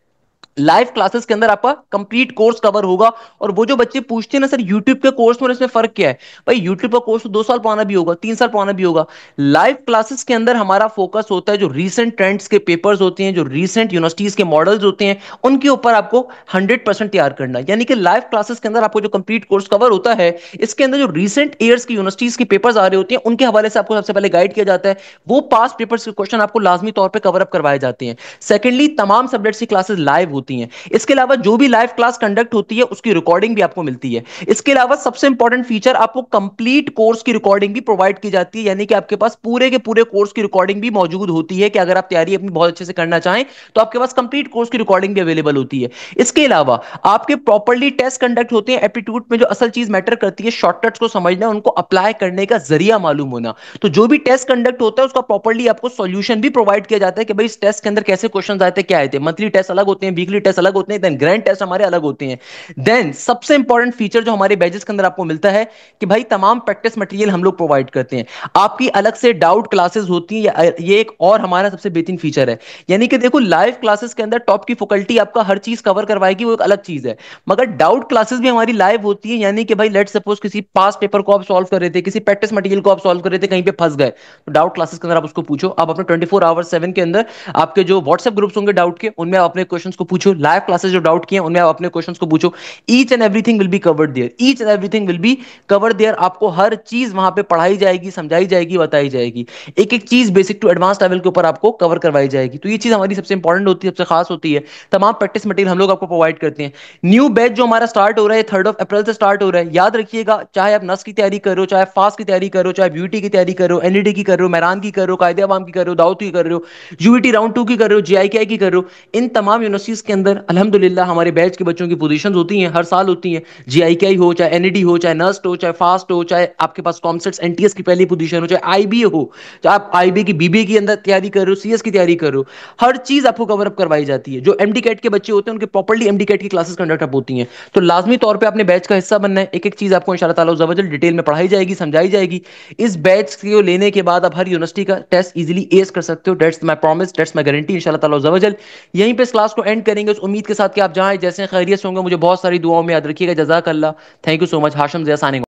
लाइव क्लासेस के अंदर आपका कंप्लीट कोर्स कवर होगा। और वो जो बच्चे पूछते हैं ना सर यूट्यूब के कोर्स में इसमें फर्क क्या है, भाई यूट्यूब का कोर्स तो 2 साल पुराना भी होगा, 3 साल पुराना भी होगा। लाइव क्लासेस के अंदर हमारा फोकस होता है जो रीसेंट ट्रेंड्स के पेपर्स होते हैं, जो रीसेंट यूनिवर्सिटीज के मॉडल्स होते हैं, उनके ऊपर आपको 100% तैयार करना है। यानी कि लाइव क्लासेस के अंदर आपको जो कंप्लीट कोर्स कवर होता है, इसके अंदर जो रीसेंट ईयर्स की यूनिवर्सिटीज के पेपर्स आ रहे होते हैं उनके हवाले से आपको सबसे पहले गाइड किया जाता है। वो पास पेपर्स के क्वेश्चन आपको लाजमी तौर पर कवर अप करवाए जाते हैं। सेकेंडली तमाम सब्जेक्ट्स की क्लासेस लाइव होती होती हैं। इसके अलावा जो भी लाइव क्लास कंडक्ट होती है उसकी रिकॉर्डिंग भी आपको मिलती है। इसके अलावा सबसे इंपॉर्टेंट फीचर, आपको कंप्लीट कोर्स की रिकॉर्डिंग भी प्रोवाइड की जाती है, यानी कि आपके पास पूरे के पूरे कोर्स की रिकॉर्डिंग भी मौजूद होती है कि अगर आप तैयारी अपनी बहुत अच्छे से करना चाहें तो आपके पास कंप्लीट कोर्स की रिकॉर्डिंग भी अवेलेबल होती है। इसके अलावा आपके प्रॉपर्ली टेस्ट कंडक्ट होते हैं एप्टीट्यूड में। जो असल चीज मैटर करती है शॉर्टकट्स को समझना, उनको अप्लाई करने का जरिया मालूम होना। तो जो भी टेस्ट कंडक्ट होता है उसका प्रॉपर्ली आपको सॉल्यूशन भी प्रोवाइड किया जाता है कि भाई इस टेस्ट के अंदर कैसे क्वेश्चन आए थे, क्या आए थे। मंथली टेस्ट अलग होते हैं, वीकली टेस्ट अलग होते हैं, देन ग्रैंड टेस्ट हमारे अलग होते हैं। देन सबसे इंपॉर्टेंट फीचर जो हमारे बैचेस के अंदर आपको मिलता है कि भाई तमाम प्रैक्टिस मटेरियल हम लोग प्रोवाइड करते हैं। आपकी अलग से डाउट क्लासेस होती हैं, ये एक और हमारा सबसे बेहतरीन फीचर है। यानी कि देखो लाइव क्लासेस के अंदर टॉप की फैकल्टी आपका हर चीज कवर करवाएगी, वो एक अलग चीज है। मगर डाउट क्लासेस भी हमारी लाइव होती है, यानी कि भाई लेट सपोज किसी पास पेपर को आप सॉल्व कर रहे थे, किसी प्रैक्टिस मटेरियल को आप सॉल्व कर रहे थे, कहीं पे फंस गए, तो डाउट क्लासेस के अंदर आप उसको पूछो। आप अपने 24 आवर 7 के अंदर आपके जो व्हाट्सएप ग्रुप्स होंगे डाउट के, उनमें आप अपने क्वेश्चंस को पूछो। लाइव क्लासेस जो डाउट किए उनमें आप अपने क्वेश्चंस को पूछो। Each and everything will be covered there, each and everything will be covered there. आपको हर चीज वहां पे पढ़ाई जाएगी, समझाई जाएगी, बताई जाएगी। एक एक चीज बेसिक टू एडवांस लेवल के ऊपर आपको कवर करवाई जाएगी। तो ये चीज हमारी सबसे इंपॉर्टेंट होती है, सबसे खास होती है। तमाम प्रैक्टिस मटेरियल हम लोग आपको प्रोवाइड करते हैं। न्यू बैच जो हमारा स्टार्ट हो रहा है 3 अप्रैल से स्टार्ट हो रहा है। याद रखिएगा, चाहे आप नस की तैयारी करो, चाहे फास्ट की तैयारी करो, चाहे ब्यूटी की तैयारी करो, एनईडी की कर रहे हो, मैरान की कर रहे हो, कायदे अवाम की कर रहे हो, दाऊद की कर रहे हो, यूईटी राउंड 2 की कर रहे हो, जीआईके की कर रहे हो, इन तमाम यूनिवर्सिटीज के अंदर अल्हम्दुलिल्लाह हमारे बैच के बच्चों की पोजीशन होती हैं, हर साल होती हैं। जीआईके हो, चाहे एनईडी हो, चाहे नस्ट हो, चाहे फास्ट हो, चाहे आपके पास कॉमसेट्स एनटीएस की पहली पोजीशन हो, चाहे आईबीए हो, चाहे आप आईबीए की बीबीए की अंदर तैयारी कर रहे हो, सीएस की तैयारी कर रहे हो, हर चीज आपको कवर अप करवाई जाती है। जो एमडी कैट के बच्चे होते हैं उनके प्रॉपर्ली एमडी कैट की क्लासेस कंडक्ट अप होती हैं। तो लाजमी तौर पे आपने बैच का हिस्सा बनना है। एक एक चीज आपको इंशाल्लाह ताला ज़वजल डिटेल में पढ़ाई जाएगी, समझाई जाएगी। इस बैच को लेने के बाद आप हर यूनिवर्सिटी का टेस्ट इजीली एस कर सकते हो। That's my promise, that's my guarantee इंशाल्लाह ताला ज़वजल। यहीं पे इस क्लास को एंड करेंगे उस उम्मीद के साथ कि आप जहां जैसे खैरियत होंगे। मुझे बहुत सारी दुआओं में याद रखिएगा। जज़ाकल्लाह, thank you so much. Hashim Zia signing.